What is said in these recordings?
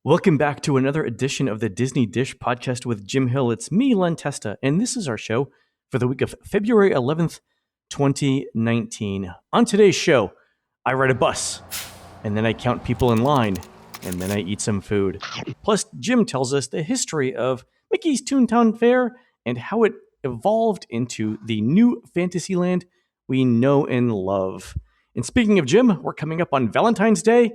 Welcome back to another edition of the Disney Dish podcast with Jim Hill. It's me, Len Testa, and this is our show for the week of February 11th, 2019. On today's show, I ride a bus, and then I count people in line, and then I eat some food. Plus, Jim tells us the history of Mickey's Toontown Fair and how it evolved into the new Fantasyland we know and love. And speaking of Jim, we're coming up on Valentine's Day.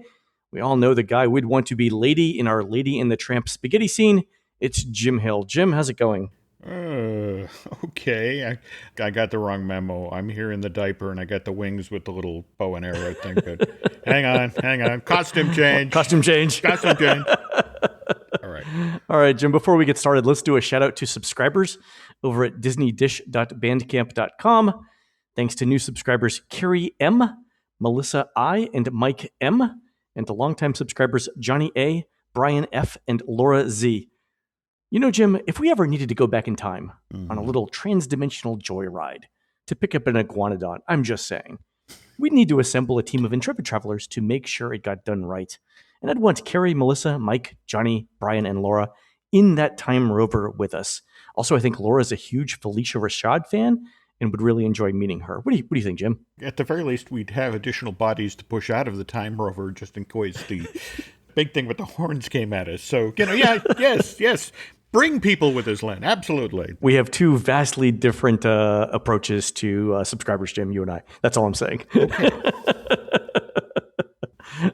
We all know the guy we'd want to be Lady in our Lady and the Tramp spaghetti scene. It's Jim Hill. Jim, how's it going? Okay. I got the wrong memo. I'm here in the diaper, and I got the wings with the little bow and arrow thing. But hang on. Costume change. Costume change. All right, Jim, before we get started, let's do a shout out to subscribers over at disneydish.bandcamp.com. Thanks to new subscribers Carrie M., Melissa I., and Mike M., and to longtime subscribers Johnny A., Brian F., and Laura Z. You know, Jim, if we ever needed to go back in time on a little trans-dimensional joyride to pick up an iguanodon, I'm just saying, we'd need to assemble a team of intrepid travelers to make sure it got done right. And I'd want Carrie, Melissa, Mike, Johnny, Brian, and Laura in that time rover with us. Also, I think Laura's a huge Felicia Rashad fan and would really enjoy meeting her. What do you think, Jim? At the very least, we'd have additional bodies to push out of the time rover just in case the big thing with the horns came at us. So, yes. Bring people with us, Len. Absolutely. We have two vastly different approaches to subscribers, Jim, you and I. That's all I'm saying. Okay.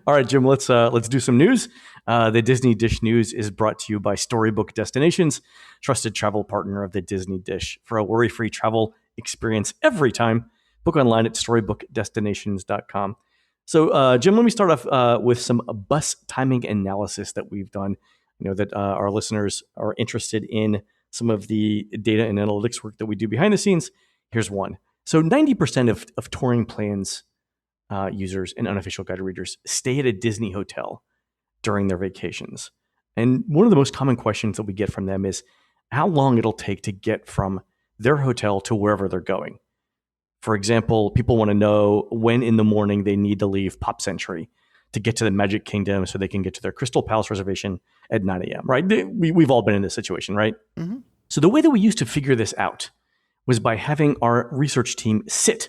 All right, Jim, let's do some news. The Disney Dish News is brought to you by Storybook Destinations, trusted travel partner of the Disney Dish. For a worry-free travel experience every time, book online at storybookdestinations.com. So, Jim, let me start off with some bus timing analysis that we've done. You know that our listeners are interested in some of the data and analytics work that we do behind the scenes. Here's one. So 90% of touring plans users and unofficial guide readers stay at a Disney hotel during their vacations. And one of the most common questions that we get from them is how long it'll take to get from their hotel to wherever they're going. For example, people want to know when in the morning they need to leave Pop Century to get to the Magic Kingdom so they can get to their Crystal Palace reservation at 9 a.m., right? We've all been in this situation, right? Mm-hmm. So the way that we used to figure this out was by having our research team sit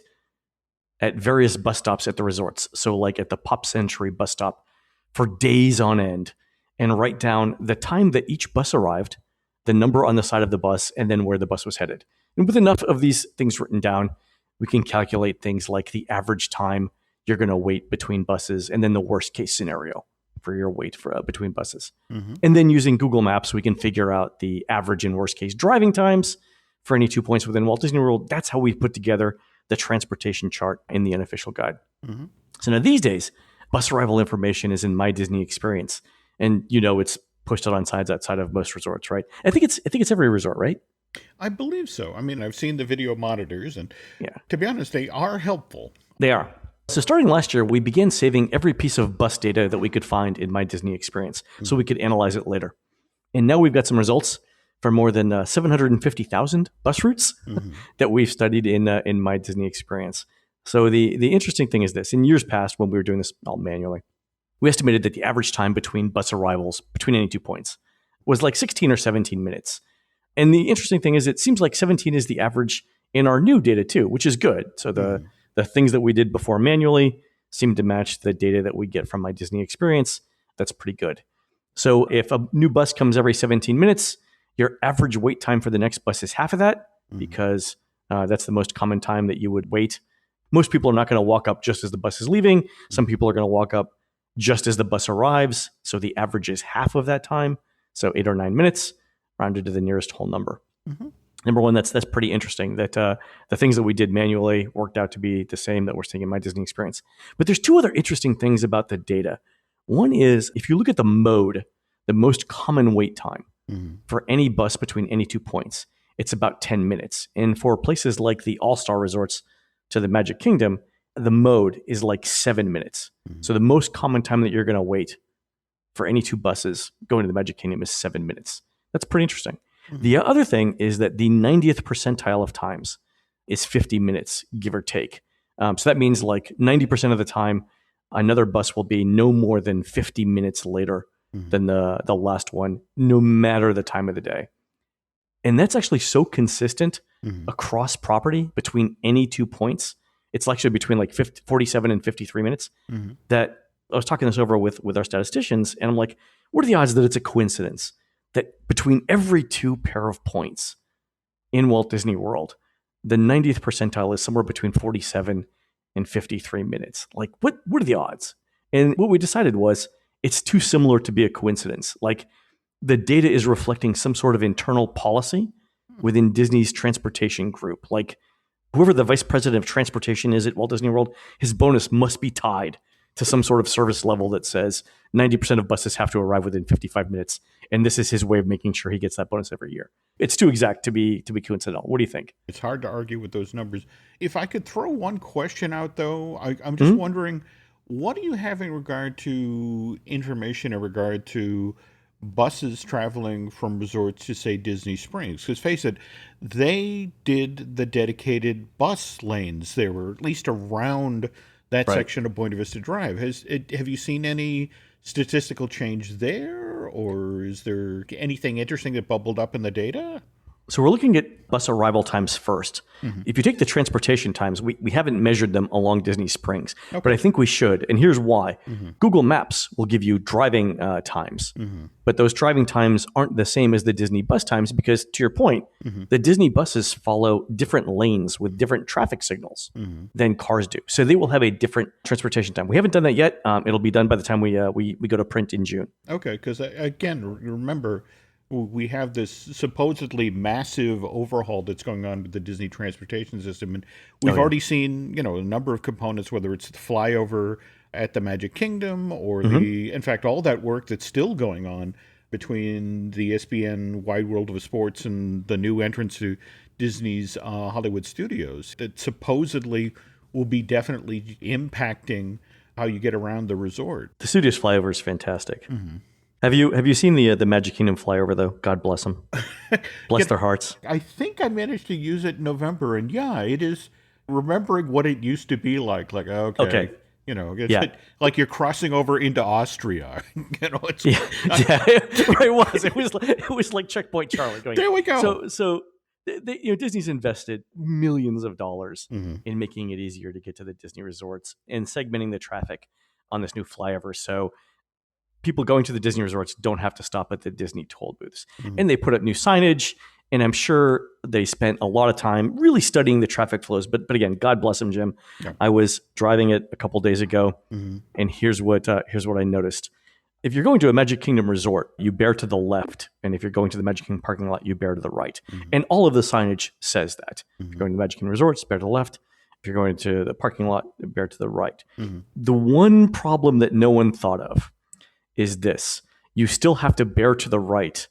at various bus stops at the resorts. So like at the Pop Century bus stop for days on end and write down the time that each bus arrived, the number on the side of the bus, and then where the bus was headed. And with enough of these things written down, we can calculate things like the average time you're going to wait between buses and then the worst case scenario for your wait for between buses. Mm-hmm. And then using Google Maps, we can figure out the average and worst case driving times for any 2 points within Walt Disney World. That's how we put together the transportation chart in the unofficial guide. Mm-hmm. So now these days, bus arrival information is in My Disney Experience. And you know it's posted on signs outside of most resorts, right? I think it's every resort, right? I believe so. I mean, I've seen the video monitors, and to be honest, they are helpful. They are. So starting last year, we began saving every piece of bus data that we could find in My Disney Experience so we could analyze it later. And now we've got some results for more than 750,000 bus routes that we've studied in My Disney Experience. So the interesting thing is this. In years past, when we were doing this all manually, we estimated that the average time between bus arrivals between any 2 points was like 16 or 17 minutes. And the interesting thing is it seems like 17 is the average in our new data too, which is good. So the things that we did before manually seem to match the data that we get from My Disney Experience. That's pretty good. So if a new bus comes every 17 minutes, your average wait time for the next bus is half of that because that's the most common time that you would wait. Most people are not going to walk up just as the bus is leaving. Some people are going to walk up just as the bus arrives. So the average is half of that time. So 8 or 9 minutes rounded to the nearest whole number. Mm-hmm. Number one, that's pretty interesting that the things that we did manually worked out to be the same that we're seeing in My Disney Experience. But there's two other interesting things about the data. One is if you look at the mode, the most common wait time for any bus between any 2 points, it's about 10 minutes. And for places like the All-Star Resorts to the Magic Kingdom, the mode is like 7 minutes. So the most common time that you're going to wait for any two buses going to the Magic Kingdom is 7 minutes. That's pretty interesting. The other thing is that the 90th percentile of times is 50 minutes, give or take. So that means like 90% of the time, another bus will be no more than 50 minutes later than the last one, no matter the time of the day. And that's actually so consistent across property between any 2 points. It's actually between like 47 and 53 minutes that I was talking this over with our statisticians. And I'm like, what are the odds that it's a coincidence that between every 2 pair of points in Walt Disney World, the 90th percentile is somewhere between 47 and 53 minutes? Like, what are the odds? And what we decided was it's too similar to be a coincidence. Like, the data is reflecting some sort of internal policy within Disney's transportation group. Like, whoever the vice president of transportation is at Walt Disney World, his bonus must be tied to some sort of service level that says 90% of buses have to arrive within 55 minutes. And this is his way of making sure he gets that bonus every year. It's too exact to be coincidental. What do you think? It's hard to argue with those numbers. If I could throw one question out, though, I'm just wondering, what do you have in regard to information in regard to buses traveling from resorts to, say, Disney Springs? Because face it, they did the dedicated bus lanes there, or at least around that section of Buena Vista Drive. Have you seen any statistical change there, or is there anything interesting that bubbled up in the data? So we're looking at bus arrival times first. If you take the transportation times, we haven't measured them along Disney Springs, but I think we should. And here's why. Google Maps will give you driving times, but those driving times aren't the same as the Disney bus times because, to your point, the Disney buses follow different lanes with different traffic signals than cars do. So they will have a different transportation time. We haven't done that yet. It'll be done by the time we go to print in June. Okay, because again, remember, we have this supposedly massive overhaul that's going on with the Disney transportation system. And we've already seen, a number of components, whether it's the flyover at the Magic Kingdom or in fact, all that work that's still going on between the ESPN Wide World of Sports and the new entrance to Disney's Hollywood Studios that supposedly will be definitely impacting how you get around the resort. The Studios flyover is fantastic. Have you seen the Magic Kingdom flyover though? God bless them. Bless their hearts. I think I managed to use it in November, and yeah, it is remembering what it used to be like. Like okay. It's like you're crossing over into Austria. It's it was like Checkpoint Charlie going. There we go. So Disney's invested millions of dollars in making it easier to get to the Disney resorts and segmenting the traffic on this new flyover. So people going to the Disney resorts don't have to stop at the Disney toll booths. And they put up new signage, and I'm sure they spent a lot of time really studying the traffic flows. But again, God bless them, Jim. Yeah. I was driving it a couple days ago, and here's what I noticed. If you're going to a Magic Kingdom resort, you bear to the left, and if you're going to the Magic Kingdom parking lot, you bear to the right. And all of the signage says that. If you're going to the Magic Kingdom resorts, bear to the left. If you're going to the parking lot, bear to the right. The one problem that no one thought of is this: you still have to bear to the right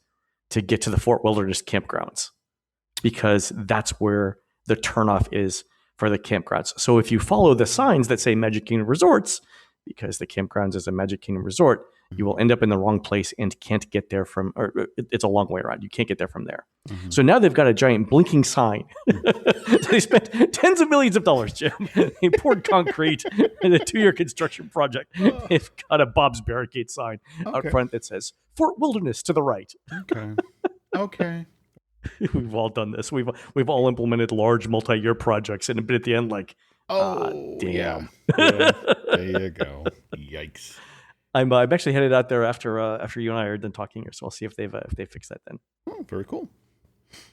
to get to the Fort Wilderness campgrounds, because that's where the turnoff is for the campgrounds. So if you follow the signs that say Magic Kingdom Resorts, because the campgrounds is a Magic Kingdom resort, you will end up in the wrong place and can't get there from, or it's a long way around. You can't get there from there. So now they've got a giant blinking sign. So they spent tens of millions of dollars, Jim. They poured concrete in a 2-year construction project. They've got a Bob's Barricade sign out front that says Fort Wilderness to the right. Okay. We've all done this. We've all implemented large multi-year projects and been at the end like, damn. Yeah. There you go. Yikes. I'm actually headed out there after you and I are done talking here, so I'll see if they've fixed that then. Oh, very cool.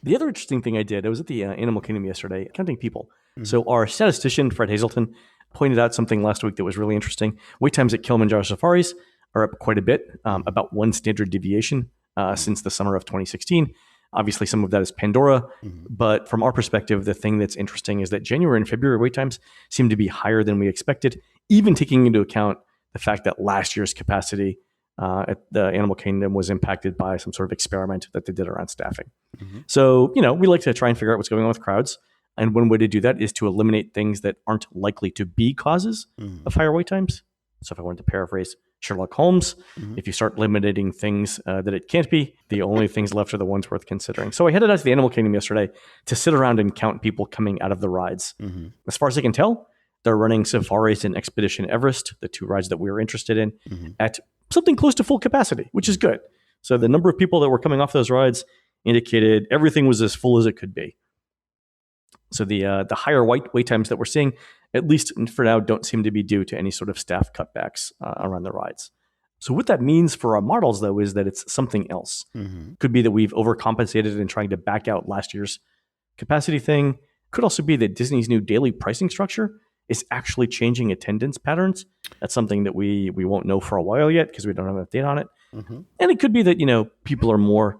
The other interesting thing I did, I was at the Animal Kingdom yesterday counting people. So our statistician, Fred Hazelton, pointed out something last week that was really interesting. Wait times at Kilimanjaro Safaris are up quite a bit, about 1 standard deviation since the summer of 2016. Obviously, some of that is Pandora, but from our perspective, the thing that's interesting is that January and February wait times seem to be higher than we expected, even taking into account the fact that last year's capacity at the Animal Kingdom was impacted by some sort of experiment that they did around staffing. So, we like to try and figure out what's going on with crowds. And one way to do that is to eliminate things that aren't likely to be causes of higher wait times. So if I wanted to paraphrase Sherlock Holmes, if you start eliminating things that it can't be, the only things left are the ones worth considering. So I headed out to the Animal Kingdom yesterday to sit around and count people coming out of the rides. As far as I can tell, they're running Safaris and Expedition Everest, the 2 rides that we were interested in, at something close to full capacity, which is good. So the number of people that were coming off those rides indicated everything was as full as it could be. So the higher wait times that we're seeing, at least for now, don't seem to be due to any sort of staff cutbacks around the rides. So what that means for our models, though, is that it's something else. Could be that we've overcompensated in trying to back out last year's capacity thing. Could also be that Disney's new daily pricing structure is actually changing attendance patterns. That's something that we won't know for a while yet because we don't have an update on it. And it could be that, people are more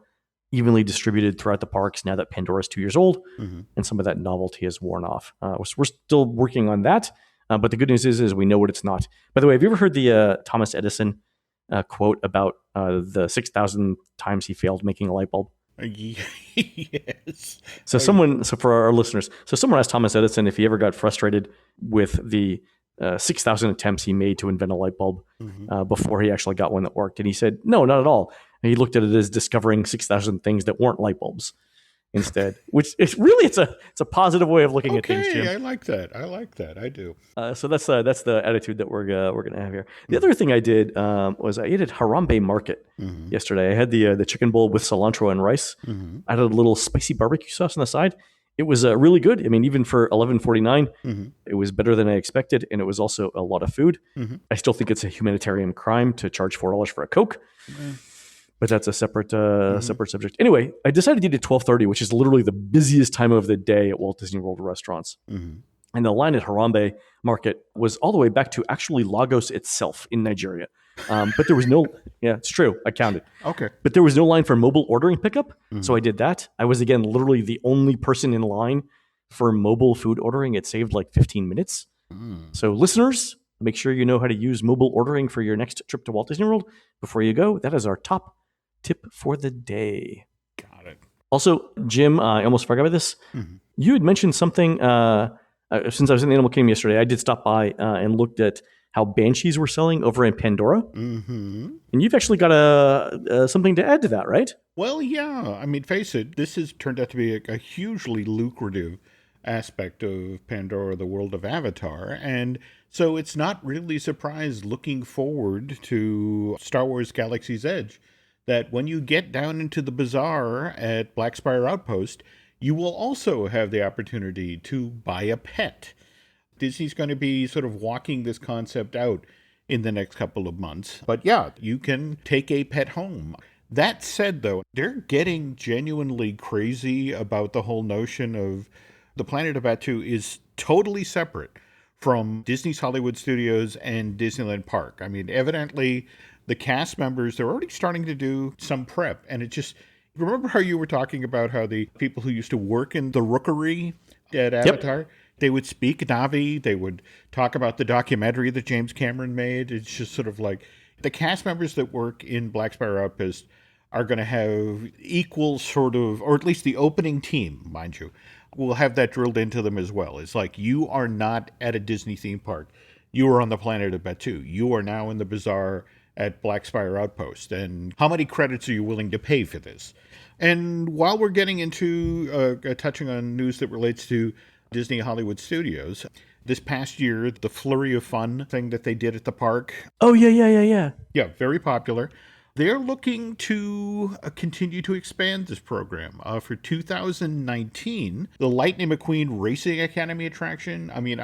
evenly distributed throughout the parks now that Pandora's 2 years old and some of that novelty has worn off. We're still working on that. But the good news is we know what it's not. By the way, have you ever heard the Thomas Edison quote about the 6,000 times he failed making a light bulb? Yes. So for our listeners, someone asked Thomas Edison if he ever got frustrated with the 6,000 attempts he made to invent a light bulb before he actually got one that worked. And he said, no, not at all. And he looked at it as discovering 6,000 things that weren't light bulbs instead, which is really, it's a positive way of looking at things, Jim. I like that. I do. So that's the attitude that we're going to have here. The other thing I did was I ate at Harambe Market yesterday. I had the chicken bowl with cilantro and rice. I had a little spicy barbecue sauce on the side. It was really good. I mean, even for $11.49, it was better than I expected, and it was also a lot of food. I still think it's a humanitarian crime to charge $4 for a Coke. But that's a separate subject. Anyway, I decided to eat at 12:30, which is literally the busiest time of the day at Walt Disney World restaurants. And the line at Harambe Market was all the way back to actually Lagos itself in Nigeria. But there was no, it's true, I counted. Okay. But there was no line for mobile ordering pickup, so I did that. I was, again, literally the only person in line for mobile food ordering. It saved like 15 minutes. So listeners, make sure you know how to use mobile ordering for your next trip to Walt Disney World before you go. That is our top tip for the day. Got it. Also, Jim, I almost forgot about this. You had mentioned something, since I was in the Animal Kingdom yesterday, I did stop by and looked at how Banshees were selling over in Pandora. And you've actually got something to add to that, right? Well, yeah. I mean, face it, this has turned out to be a hugely lucrative aspect of Pandora, the world of Avatar. And so it's not really a surprise looking forward to Star Wars Galaxy's Edge that when you get down into the bazaar at Black Spire Outpost, you will also have the opportunity to buy a pet. Disney's going to be sort of walking this concept out in the next couple of months. But yeah, you can take a pet home. That said, though, they're getting genuinely crazy about the whole notion of the Planet of Batuu is totally separate from Disney's Hollywood Studios and Disneyland Park. I mean, evidently, the cast members, they're already starting to do some prep. And it just, remember how you were talking about how the people who used to work in the rookery at Avatar, they would speak Na'vi, they would talk about the documentary that James Cameron made. It's just sort of like the cast members that work in Black Spire Outpost are going to have equal sort of, or at least the opening team, mind you, will have that drilled into them as well. It's like, you are not at a Disney theme park. You are on the Planet of Batuu. You are now in the bazaar at Black Spire Outpost. And how many credits are you willing to pay for this? And while we're getting into touching on news that relates to Disney Hollywood Studios, this past year, the Flurry of Fun thing that they did at the park. Oh, yeah. Yeah, very popular. They're looking to continue to expand this program. For 2019, the Lightning McQueen Racing Academy attraction. I mean,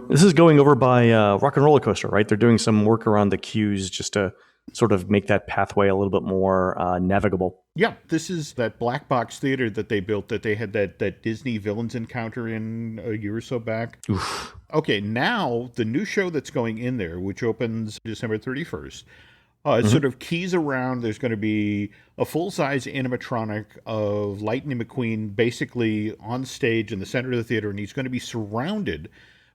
this is going over by Rock and Roller Coaster, right? They're doing some work around the queues just to sort of make that pathway a little bit more navigable. Yeah, this is that black box theater that they built that they had that Disney villains encounter in a year or so back. Oof. Okay, now the new show that's going in there, which opens December 31st, sort of keys around. There's going to be a full-size animatronic of Lightning McQueen basically on stage in the center of the theater, and he's going to be surrounded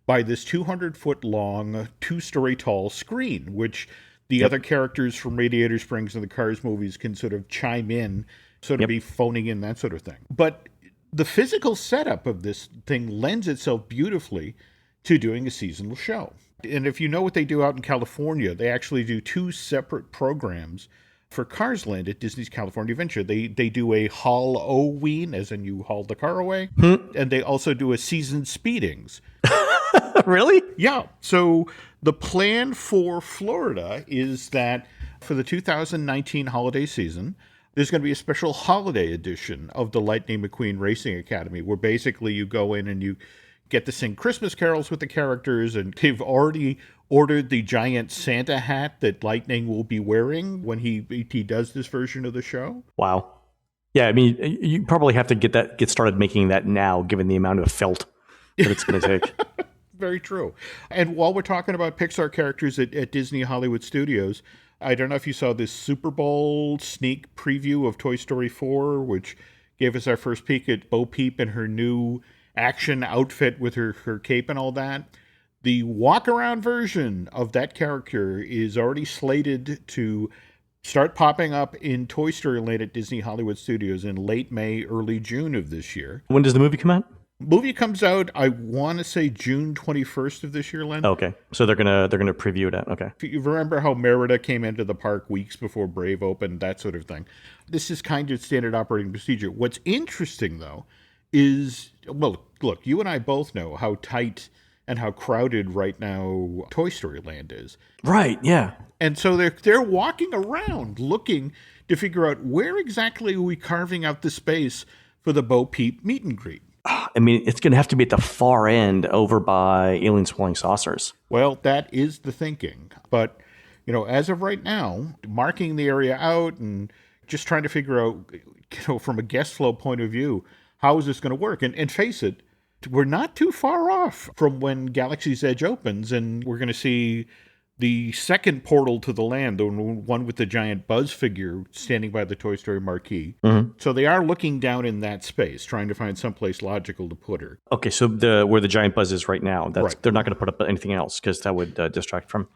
by this 200-foot-long, 2-story tall screen, which the other characters from Radiator Springs and the Cars movies can sort of chime in, sort of be phoning in, that sort of thing. But the physical setup of this thing lends itself beautifully to doing a seasonal show. And if you know what they do out in California, they actually do 2 separate programs for Cars Land at Disney's California Adventure. They do a Haul-O-Ween, as in you haul the car away, and they also do a Season Speedings. Really? Yeah. So the plan for Florida is that For the 2019 holiday season, there's going to be a special holiday edition of the Lightning McQueen Racing Academy, where basically you go in and you get to sing Christmas carols with the characters, and they've already ordered the giant Santa hat that Lightning will be wearing when he does this version of the show. Wow. Yeah, I mean, you probably have to get started making that now, given the amount of felt that it's going to take. Very true. And while we're talking about Pixar characters at Disney Hollywood Studios, I don't know if you saw this Super Bowl sneak preview of Toy Story 4, which gave us our first peek at Bo Peep in her new action outfit with her cape and all that. The walk-around version of that character is already slated to start popping up in Toy Story Land at Disney Hollywood Studios in late May, early June of this year. When does the movie come out? Movie comes out, I want to say June 21st of this year, Len. Okay, so they're gonna preview it. Okay. If you remember how Merida came into the park weeks before Brave opened, that sort of thing. This is kind of standard operating procedure. What's interesting, though, is, well, look, you and I both know how tight and how crowded right now Toy Story Land is. Right, yeah. And so they're walking around looking to figure out where exactly are we carving out the space for the Bo Peep meet and greet. I mean, it's going to have to be at the far end over by Alien Flying Saucers. Well, that is the thinking. But, as of right now, marking the area out and just trying to figure out, from a guest flow point of view, how is this going to work? And face it, we're not too far off from when Galaxy's Edge opens, and we're going to see the second portal to the land, the one with the giant Buzz figure standing by the Toy Story marquee. Mm-hmm. So they are looking down in that space, trying to find someplace logical to put her. Okay, so where the giant Buzz is right now, right. They're not going to put up anything else because that would distract from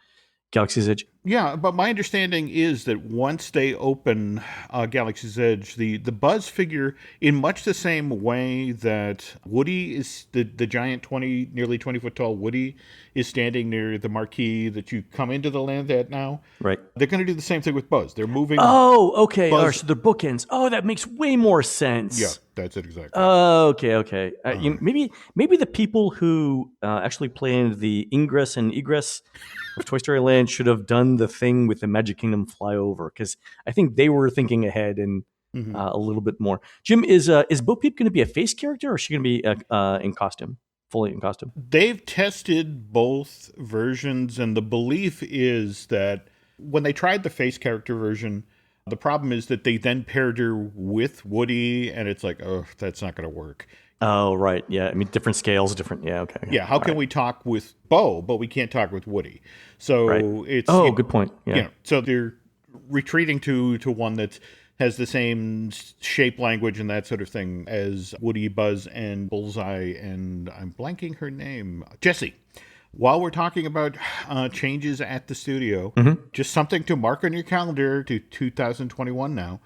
Galaxy's Edge. Yeah, but my understanding is that once they open Galaxy's Edge, the Buzz figure, in much the same way that Woody is, the giant nearly 20-foot tall Woody is standing near the marquee that you come into the land at now. Right. They're going to do the same thing with Buzz. They're moving. Oh, okay. All right, so they're bookends. Oh, that makes way more sense. Yeah, that's it exactly. Okay. Maybe the people who actually planned the ingress and egress of Toy Story Land should have done the thing with the Magic Kingdom flyover, because I think they were thinking ahead and a little bit more. Jim, is Bo Peep going to be a face character, or is she going to be in costume, fully in costume? They've tested both versions, and the belief is that when they tried the face character version, the problem is that they then paired her with Woody, and it's like, oh, that's not going to work. Oh, right. Yeah. I mean, different scales, different. Yeah. Okay. Yeah. How can we talk with Bo, but we can't talk with Woody? So it's. Oh, good point. Yeah. So they're retreating to one that has the same shape, language, and that sort of thing as Woody, Buzz, and Bullseye, and I'm blanking her name, Jessie. While we're talking about changes at the studio, just something to mark on your calendar to 2021 now.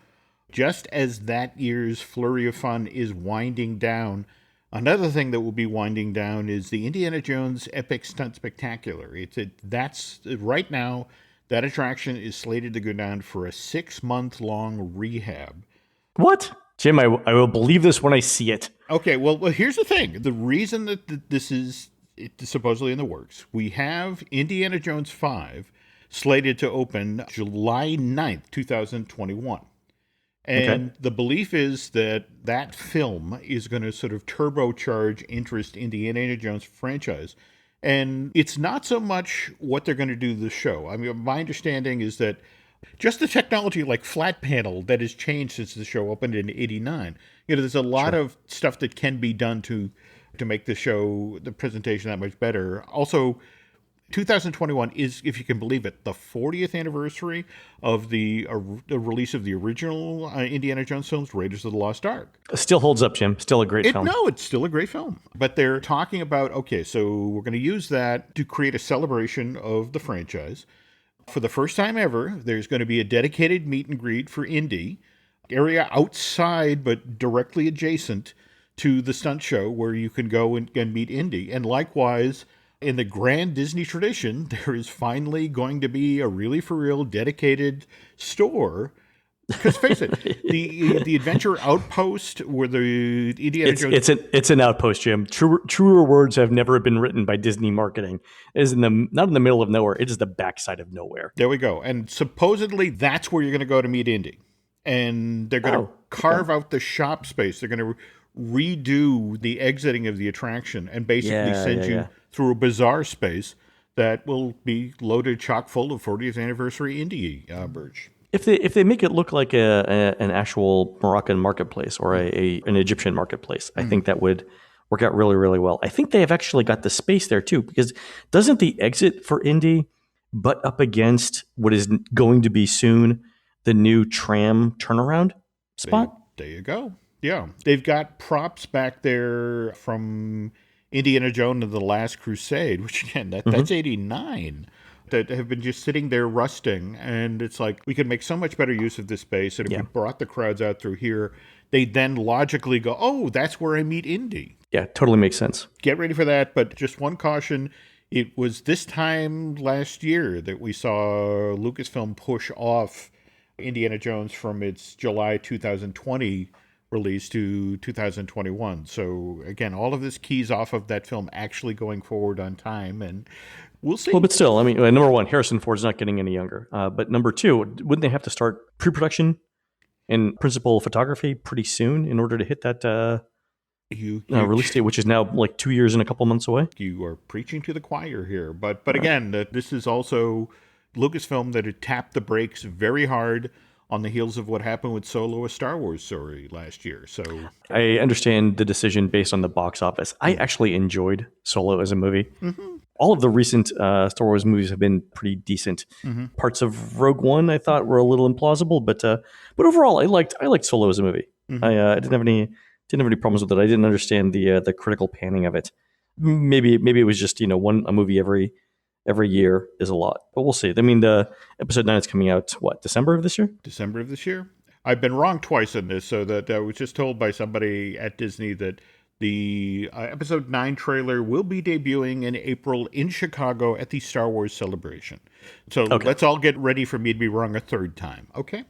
Just as that year's flurry of fun is winding down, another thing that will be winding down is the Indiana Jones Epic Stunt Spectacular. That's right now, that attraction is slated to go down for a 6-month-long rehab. What? Jim, I will believe this when I see it. Okay, well, here's the thing. The reason that this is supposedly in the works, we have Indiana Jones 5 slated to open July 9th, 2021. And the belief is that film is going to sort of turbocharge interest in the Indiana Jones franchise. And it's not so much what they're going to do to the show. I mean, my understanding is that just the technology like flat panel that has changed since the show opened in '89. There's a lot of stuff that can be done to make the presentation that much better. Also, 2021 is, if you can believe it, the 40th anniversary of the release of the original Indiana Jones films, Raiders of the Lost Ark. It still holds up, Jim. Still a great film. No, it's still a great film. But they're talking about, okay, so we're going to use that to create a celebration of the franchise. For the first time ever, there's going to be a dedicated meet and greet for Indy, area outside but directly adjacent to the stunt show where you can go and meet Indy. And likewise, in the grand Disney tradition, there is finally going to be a really for real dedicated store Because face it, the Adventure Outpost, where the Indiana Jones... It's an outpost, Jim. Truer words have never been written by Disney marketing. It is not in the middle of nowhere. It is the backside of nowhere. There we go. And supposedly that's where you're going to go to meet Indy. And they're going to carve out the shop space. They're going to redo the exiting of the attraction and basically send you through a bizarre space that will be loaded chock full of 40th anniversary Indy merch. If they make it look like an actual Moroccan marketplace or an Egyptian marketplace, I think that would work out really, really well. I think they have actually got the space there too, because doesn't the exit for Indy butt up against what is going to be soon the new tram turnaround spot? There you go. Yeah. They've got props back there from Indiana Jones and the Last Crusade, which again, that's 89. That have been just sitting there rusting, and it's like we could make so much better use of this space. And if we brought the crowds out through here, they then logically go, "Oh, that's where I meet Indy." Yeah, totally makes sense. Get ready for that. But just one caution: it was this time last year that we saw Lucasfilm push off Indiana Jones from its July 2020 release to 2021. So again, all of this keys off of that film actually going forward on time, and we'll see. Well, but still, I mean, number one, Harrison Ford's not getting any younger. But number two, wouldn't they have to start pre-production and principal photography pretty soon in order to hit that release date, which is now like 2 years and a couple months away? You are preaching to the choir here. But again, this is also Lucasfilm that had tapped the brakes very hard on the heels of what happened with Solo, a Star Wars story last year. So I understand the decision based on the box office. I actually enjoyed Solo as a movie. Mm-hmm. All of the recent Star Wars movies have been pretty decent. Mm-hmm. Parts of Rogue One I thought were a little implausible, but overall I liked Solo as a movie. Mm-hmm. I didn't have any problems with it. I didn't understand the critical panning of it. Maybe it was just a movie every year is a lot, but we'll see. I mean, the episode 9 is coming out, December of this year? December of this year. I've been wrong twice on this, so that I was just told by somebody at Disney that the episode 9 trailer will be debuting in April in Chicago at the Star Wars Celebration. So let's all get ready for me to be wrong a third time, okay?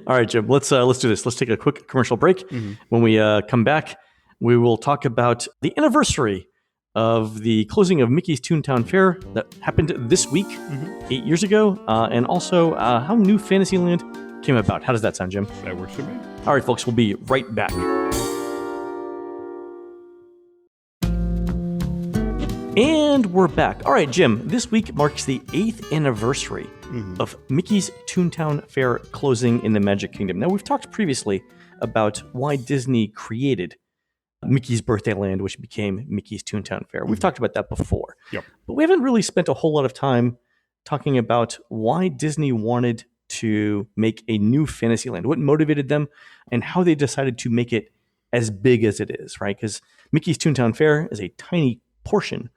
All right, Jim, let's do this. Let's take a quick commercial break. Mm-hmm. When we come back, we will talk about the anniversary of the closing of Mickey's Toontown Fair that happened this week, 8 years ago, and also how New Fantasyland came about. How does that sound, Jim? That works for me. All right, folks, we'll be right back. And we're back. All right, Jim, this week marks the 8th anniversary of Mickey's Toontown Fair closing in the Magic Kingdom. Now, we've talked previously about why Disney created Mickey's Birthday Land, which became Mickey's Toontown Fair. We've talked about that before. Yep. But we haven't really spent a whole lot of time talking about why Disney wanted to make a new Fantasyland, what motivated them, and how they decided to make it as big as it is, right? Because Mickey's Toontown Fair is a tiny portion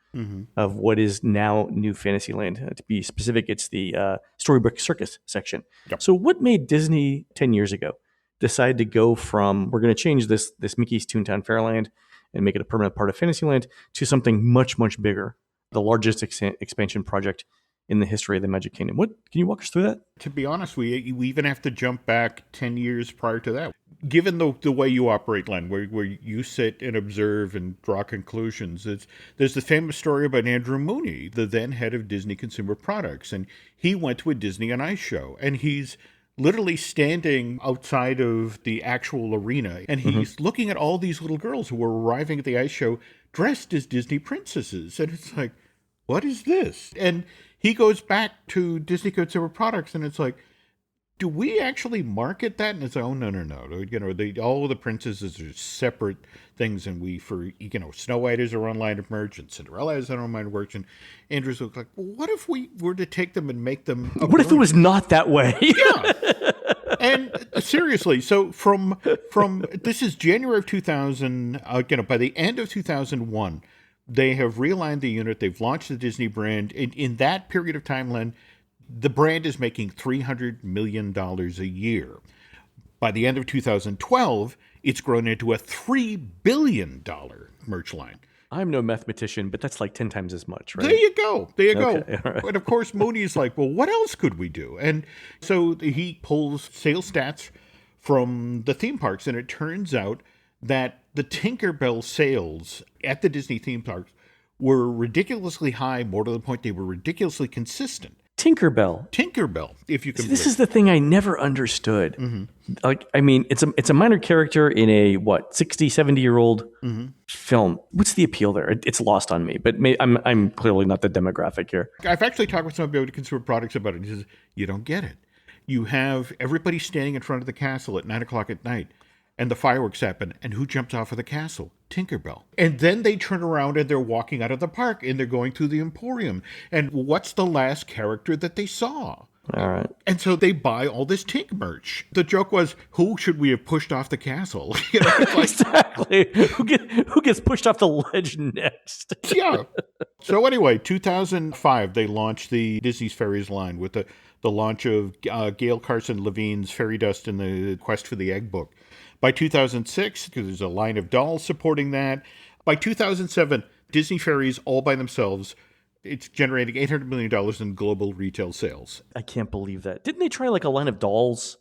of what is now New Fantasyland. To be specific, it's the Storybook Circus section. Yep. So what made Disney 10 years ago decide to go from, we're going to change this Mickey's Toontown Fairland and make it a permanent part of Fantasyland, to something much, much bigger, the largest expansion project in the history of the Magic Kingdom? Can you walk us through that? To be honest, we even have to jump back 10 years prior to that. Given the way you operate, Len, where you sit and observe and draw conclusions, there's the famous story about Andrew Mooney, the then head of Disney Consumer Products, and he went to a Disney on Ice show, and he's literally standing outside of the actual arena, and he's looking at all these little girls who were arriving at the ice show dressed as Disney princesses. And it's like, what is this? And he goes back to Disney Consumer Products, and it's like, do we actually market that? And it's like, oh, no. All of the princesses are separate things, and Snow White is our own line of merch, and Cinderella is our own line of merch, and Andrew's like, well, what if we were to take them and make them... What if it was not that way? Yeah. And seriously, so from this is January of 2000, by the end of 2001, they have realigned the unit, they've launched the Disney brand. In that period of time, Len, the brand is making $300 million a year. By the end of 2012, it's grown into a $3 billion merch line. I'm no mathematician, but that's like 10 times as much, There right? you go. There you go. Okay, all right. And of course, Mooney's like, well, what else could we do? And so he pulls sales stats from the theme parks, and it turns out that the Tinkerbell sales at the Disney theme parks were ridiculously high, more to the point they were ridiculously consistent. Tinkerbell. Tinkerbell, if you can This believe. is the thing I never understood. Like, I mean, it's a minor character in a, 60, 70-year-old film. What's the appeal there? It's lost on me, but I'm clearly not the demographic here. I've actually talked with somebody about consumer products about it. He says, you don't get it. You have everybody standing in front of the castle at 9 o'clock at night, and the fireworks happen, and who jumps off of the castle? Tinkerbell. And then they turn around and they're walking out of the park, and they're going through the Emporium. And what's the last character that they saw? All right. And so they buy all this Tink merch. The joke was, who should we have pushed off the castle? It's like, Exactly. Who gets pushed off the ledge next? yeah. So anyway, 2005, they launched the Disney's Fairies line with the launch of Gail Carson Levine's Fairy Dust and the Quest for the Egg book. By 2006, because there's a line of dolls supporting that. By 2007, Disney Fairies all by themselves, it's generating $800 million in global retail sales. I can't believe that. Didn't they try like a line of dolls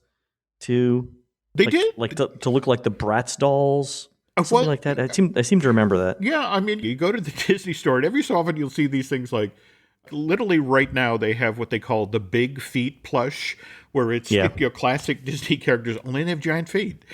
too? They did? Like to look like the Bratz dolls? Something like that. I seem to remember that. Yeah, I mean, you go to the Disney store, and every so often you'll see these things like, literally right now they have what they call the Big Feet plush, where it's classic Disney characters only have giant feet.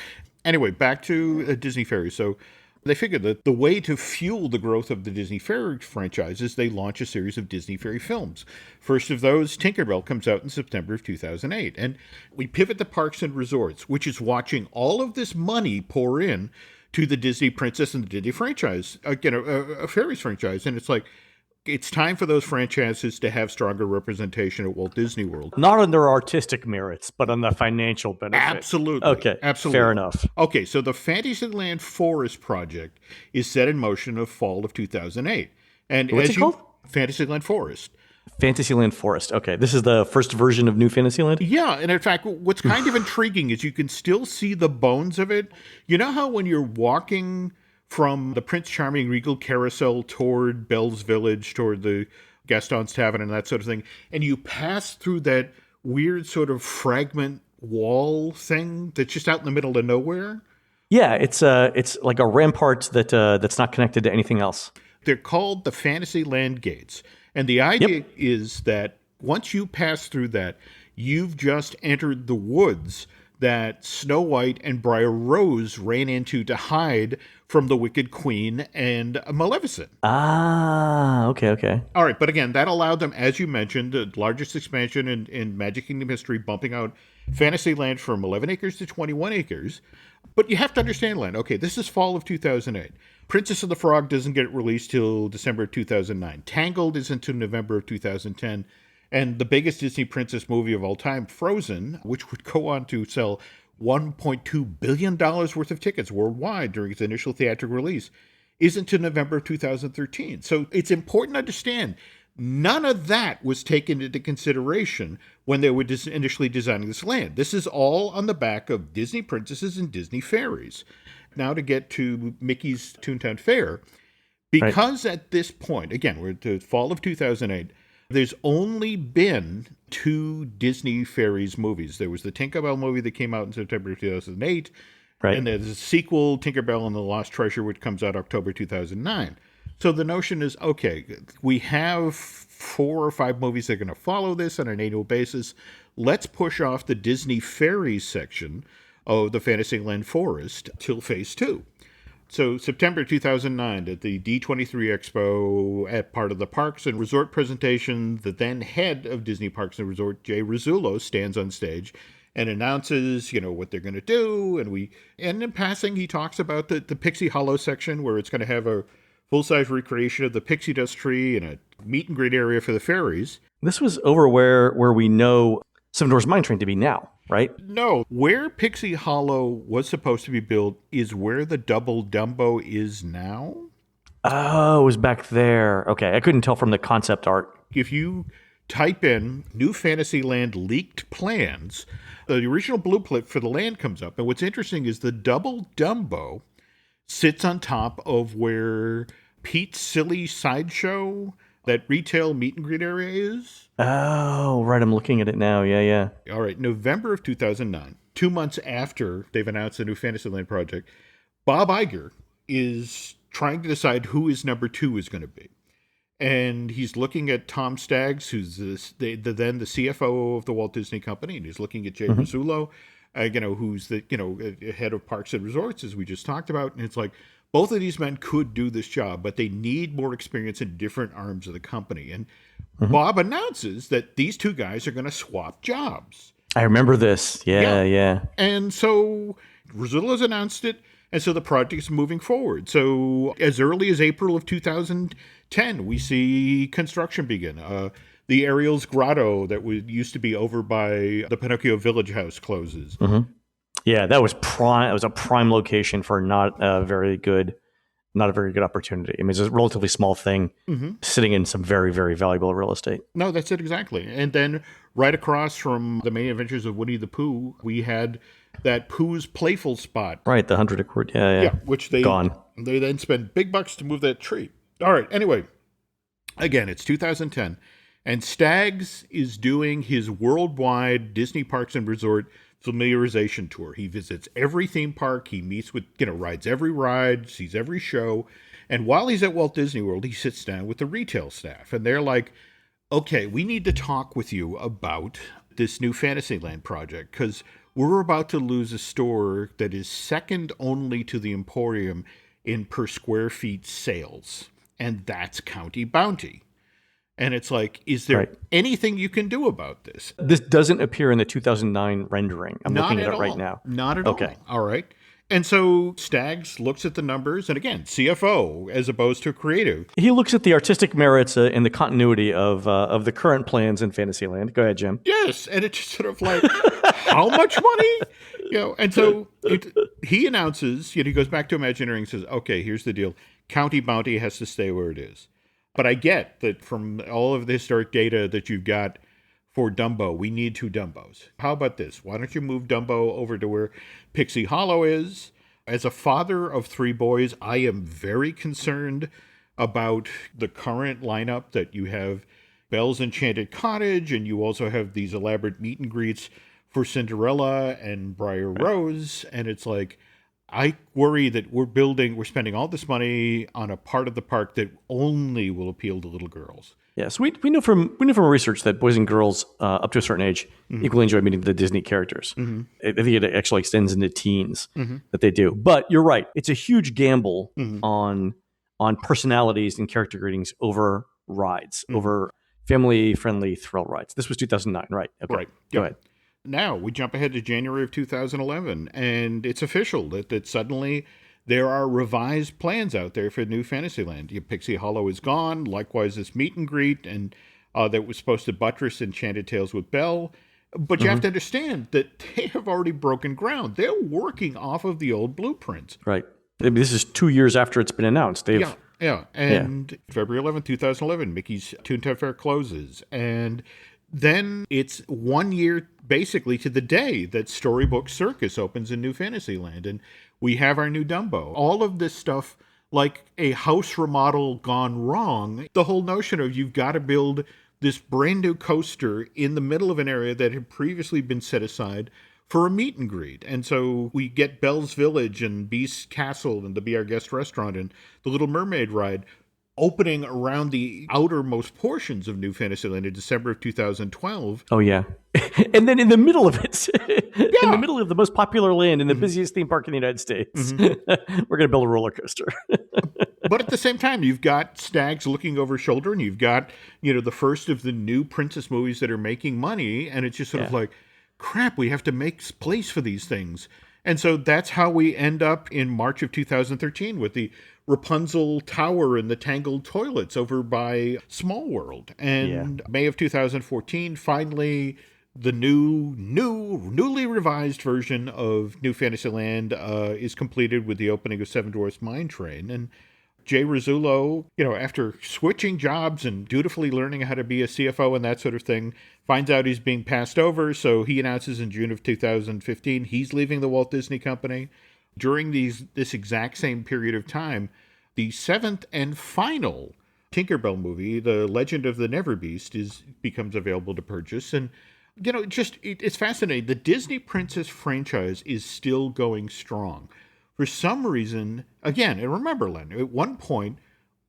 Anyway, back to Disney Fairies. So they figured that the way to fuel the growth of the Disney Fairy franchise is they launch a series of Disney Fairy films. First of those, Tinkerbell, comes out in September of 2008. And we pivot to Parks and Resorts, which is watching all of this money pour in to the Disney Princess and the Disney franchise, a Fairies franchise. And it's like, it's time for those franchises to have stronger representation at Walt Disney World. Not on their artistic merits, but on the financial benefit. Absolutely. Okay. Absolutely. Fair enough. Okay, so the Fantasyland Forest project is set in motion of fall of 2008. And What's it called? Fantasyland Forest. Fantasyland Forest. Okay. This is the first version of New Fantasyland? Yeah, and in fact, what's kind of intriguing is you can still see the bones of it. You know how when you're walking from the Prince Charming Regal Carousel toward Belle's Village, toward the Gaston's Tavern and that sort of thing, and you pass through that weird sort of fragment wall thing that's just out in the middle of nowhere? Yeah, it's like a rampart that's not connected to anything else. They're called the Fantasyland Gates. And the idea is that once you pass through that, you've just entered the woods that Snow White and Briar Rose ran into to hide from the Wicked Queen and Maleficent. Ah, okay. All right, but again, that allowed them, as you mentioned, the largest expansion in Magic Kingdom history, bumping out Fantasyland from 11 acres to 21 acres. But you have to understand, Len, okay, this is fall of 2008. Princess and the Frog doesn't get released till December of 2009. Tangled is into November of 2010. And the biggest Disney princess movie of all time, Frozen, which would go on to sell $1.2 billion worth of tickets worldwide during its initial theatrical release, isn't until November of 2013. So it's important to understand, none of that was taken into consideration when they were initially designing this land. This is all on the back of Disney Princesses and Disney Fairies. Now to get to Mickey's Toontown Fair, because at this point, again, we're at the fall of 2008, there's only been 2 Disney Fairies movies. There was the Tinkerbell movie that came out in September of 2008, and there's a sequel, Tinkerbell and the Lost Treasure, which comes out October 2009. So the notion is, okay, we have 4 or 5 movies that are going to follow this on an annual basis. Let's push off the Disney Fairies section of the Fantasyland Forest till Phase 2. So September 2009, at the D23 Expo, at part of the Parks and Resort presentation, the then head of Disney Parks and Resort, Jay Rizzullo, stands on stage and announces, what they're going to do. And in passing, he talks about the Pixie Hollow section, where it's going to have a full-size recreation of the Pixie Dust tree and a meet and greet area for the fairies. This was over where we know Seven Dwarfs Mine Train to be now, right? No, where Pixie Hollow was supposed to be built is where the Double Dumbo is now. Oh, it was back there. Okay, I couldn't tell from the concept art. If you type in New Fantasyland leaked plans, the original blueprint for the land comes up. And what's interesting is the Double Dumbo sits on top of where Pete's Silly Sideshow, that retail meet and greet area is. Oh, right. I'm looking at it now. Yeah, yeah. All right, November of 2009, 2 months after they've announced the new Fantasyland project, Bob Iger is trying to decide who his number two is going to be. And he's looking at Tom Staggs, who's then the CFO of the Walt Disney Company, and he's looking at Jay Rizzullo, who's the head of Parks and Resorts, as we just talked about. And it's like, both of these men could do this job, but they need more experience in different arms of the company. And Bob announces that these two guys are going to swap jobs. I remember this. Yeah. And so Rizzullo's announced it, and so the project is moving forward. So as early as April of 2010, we see construction begin. The Ariel's Grotto that used to be over by the Pinocchio Village House closes. Yeah, that was prime. It was a prime location for not a very good opportunity. I mean, it's a relatively small thing sitting in some very, very valuable real estate. No, that's it exactly. And then right across from the Main Adventures of Winnie the Pooh, we had that Pooh's Playful spot. Right, the 100 accord. Yeah, which they then spend big bucks to move that tree. All right, anyway, again, it's 2010, and Staggs is doing his worldwide Disney Parks and Resort familiarization tour. He visits every theme park. He meets with, rides every ride, sees every show. And while he's at Walt Disney World, he sits down with the retail staff. And they're like, okay, we need to talk with you about this new Fantasyland project, because we're about to lose a store that is second only to the Emporium in per square feet sales. And that's County Bounty. And it's like, is there anything you can do about this? This doesn't appear in the 2009 rendering. I'm looking at it right now. Not at all. All right. And so Staggs looks at the numbers, and again, CFO as opposed to creative. He looks at the artistic merits and the continuity of the current plans in Fantasyland. Go ahead, Jim. Yes, and it's just sort of like, how much money? And so he announces, he goes back to Imagineering and says, okay, here's the deal. County Bounty has to stay where it is. But I get that from all of the historic data that you've got for Dumbo, we need two Dumbos. How about this? Why don't you move Dumbo over to where Pixie Hollow is? As a father of three boys, I am very concerned about the current lineup that you have Belle's Enchanted Cottage, and you also have these elaborate meet and greets for Cinderella and Briar Rose. And it's like, I worry that we're spending all this money on a part of the park that only will appeal to little girls. Yes, we know from our research that boys and girls up to a certain age equally enjoy meeting the Disney characters. I think it actually extends into teens that they do. But you're right; it's a huge gamble on personalities and character greetings over rides, over family-friendly thrill rides. This was 2009, right? Okay. Right. Go ahead. Now we jump ahead to January of 2011, and it's official that suddenly there are revised plans out there for new Fantasyland. Pixie Hollow is gone. Likewise, this meet and greet, and that was supposed to buttress Enchanted Tales with Belle. But you have to understand that they have already broken ground. They're working off of the old blueprints. Right. I mean, this is 2 years after it's been announced. Yeah. And February 11th, 2011, Mickey's Toontown Fair closes, and then it's 1 year basically to the day that Storybook Circus opens in New Fantasyland, and we have our new Dumbo. All of this stuff, like a house remodel gone wrong, the whole notion of you've got to build this brand new coaster in the middle of an area that had previously been set aside for a meet and greet. And so we get Belle's Village and Beast's Castle and the Be Our Guest restaurant and the Little Mermaid ride opening around the outermost portions of New Fantasyland in December of 2012. Oh, yeah. And then in the middle of it, in the middle of the most popular land in the busiest theme park in the United States, we're going to build a roller coaster. But at the same time, you've got Staggs looking over his shoulder, and you've got, the first of the new princess movies that are making money, and it's just sort of like, crap, we have to make place for these things. And so that's how we end up in March of 2013 with the Rapunzel Tower and the Tangled Toilets over by Small World. And May of 2014, finally, the newly revised version of New Fantasyland is completed with the opening of Seven Dwarfs Mine Train. And Jay Rizzullo, after switching jobs and dutifully learning how to be a CFO and that sort of thing, finds out he's being passed over. So he announces in June of 2015 he's leaving the Walt Disney Company. During this exact same period of time, the seventh and final Tinkerbell movie, The Legend of the Neverbeast, becomes available to purchase. And, it's fascinating. The Disney Princess franchise is still going strong. For some reason, again, and remember, Len, at one point,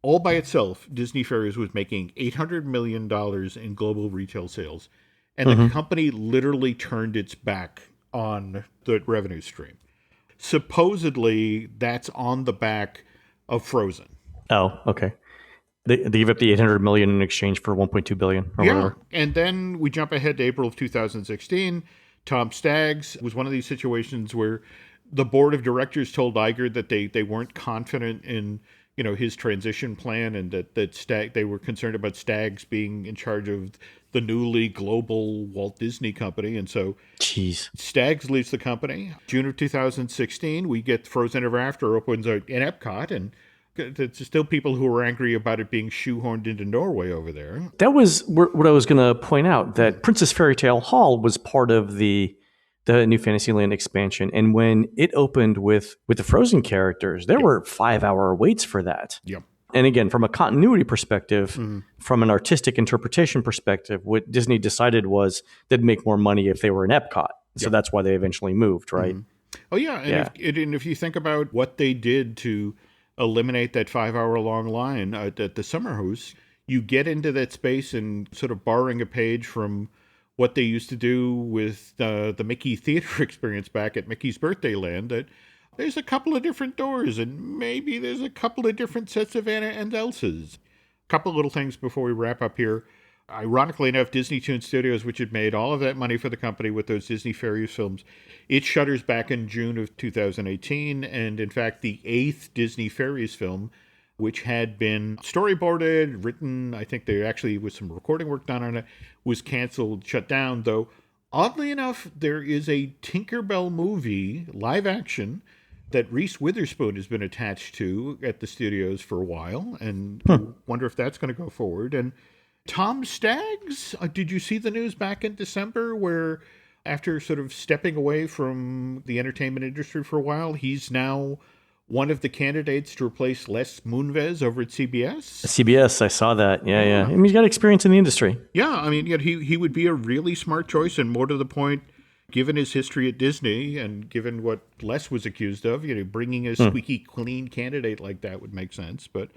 all by itself, Disney Fairies was making $800 million in global retail sales. And the company literally turned its back on the revenue stream. Supposedly, that's on the back of Frozen. Oh, okay. They gave up the $800 million in exchange for $1.2 billion or whatever. And then we jump ahead to April of 2016. Tom Staggs was one of these situations where the board of directors told Iger that they weren't confident in his transition plan, and that they were concerned about Staggs being in charge of the newly global Walt Disney Company. And so Staggs leaves the company. June of 2016, we get Frozen Ever After opens in Epcot, and there's still people who are angry about it being shoehorned into Norway over there. That was what I was going to point out, that Princess Fairy Tale Hall was part of the new Fantasyland expansion. And when it opened with the Frozen characters, there were 5-hour waits for that. Yep. And again, from a continuity perspective, from an artistic interpretation perspective, what Disney decided was they'd make more money if they were in Epcot. So that's why they eventually moved, right? Oh, yeah. And if you think about what they did to eliminate that 5-hour-long line at the summer house, you get into that space and sort of borrowing a page from what they used to do with the Mickey theater experience back at Mickey's Birthday Land, that there's a couple of different doors and maybe there's a couple of different sets of Anna and Elsa's. A couple of little things before we wrap up here. Ironically enough, Disney Toon Studios, which had made all of that money for the company with those Disney Fairies films, it shutters back in June of 2018. And in fact, the 8th Disney Fairies film, which had been storyboarded, written, I think there actually was some recording work done on it, was canceled, shut down. Though, oddly enough, there is a Tinkerbell movie, live action, that Reese Witherspoon has been attached to at the studios for a while. And I wonder if that's going to go forward. And Tom Staggs, did you see the news back in December where after sort of stepping away from the entertainment industry for a while, he's now one of the candidates to replace Les Moonves over at CBS? CBS, I saw that. Yeah. I mean, he's got experience in the industry. Yeah, I mean, he would be a really smart choice, and more to the point, given his history at Disney and given what Les was accused of, bringing a squeaky clean candidate like that would make sense. But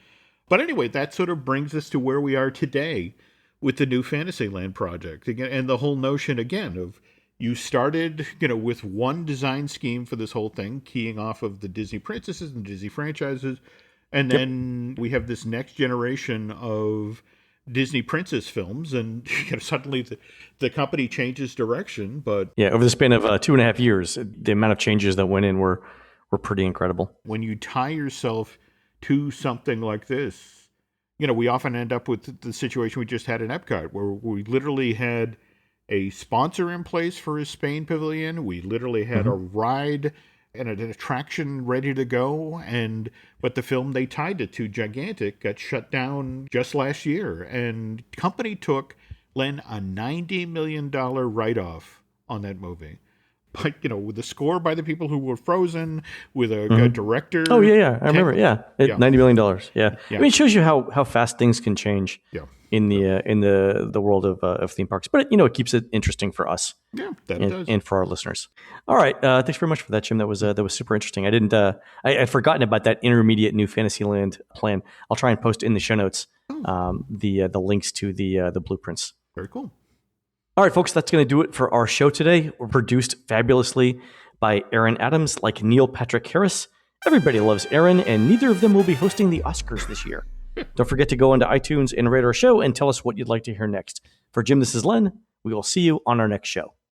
anyway, that sort of brings us to where we are today with the new Fantasyland project. Again, and the whole notion, again, of you started, with one design scheme for this whole thing, keying off of the Disney princesses and Disney franchises. And then we have this next generation of Disney princess films. And suddenly the company changes direction. But yeah, over the span of 2.5 years, the amount of changes that went in were pretty incredible. When you tie yourself to something like this, we often end up with the situation we just had in Epcot, where we literally had a sponsor in place for his Spain pavilion. We literally had a ride and an attraction ready to go. But the film they tied it to, Gigantic, got shut down just last year. And company took, Len, a $90 million write-off on that movie. But, with the score by the people who were Frozen, with a director. Oh, yeah. I remember. Yeah. $90 million. Yeah. I mean, it shows you how fast things can change in the world of theme parks. But, it keeps it interesting for us. Yeah, that does. And for our listeners. All right. Thanks very much for that, Jim. That was super interesting. I'd forgotten about that intermediate new Fantasyland plan. I'll try and post in the show notes the links to the blueprints. Very cool. All right, folks, that's going to do it for our show today. We're produced fabulously by Aaron Adams, like Neil Patrick Harris. Everybody loves Aaron, and neither of them will be hosting the Oscars this year. Don't forget to go onto iTunes and rate our show and tell us what you'd like to hear next. For Jim, this is Len. We will see you on our next show.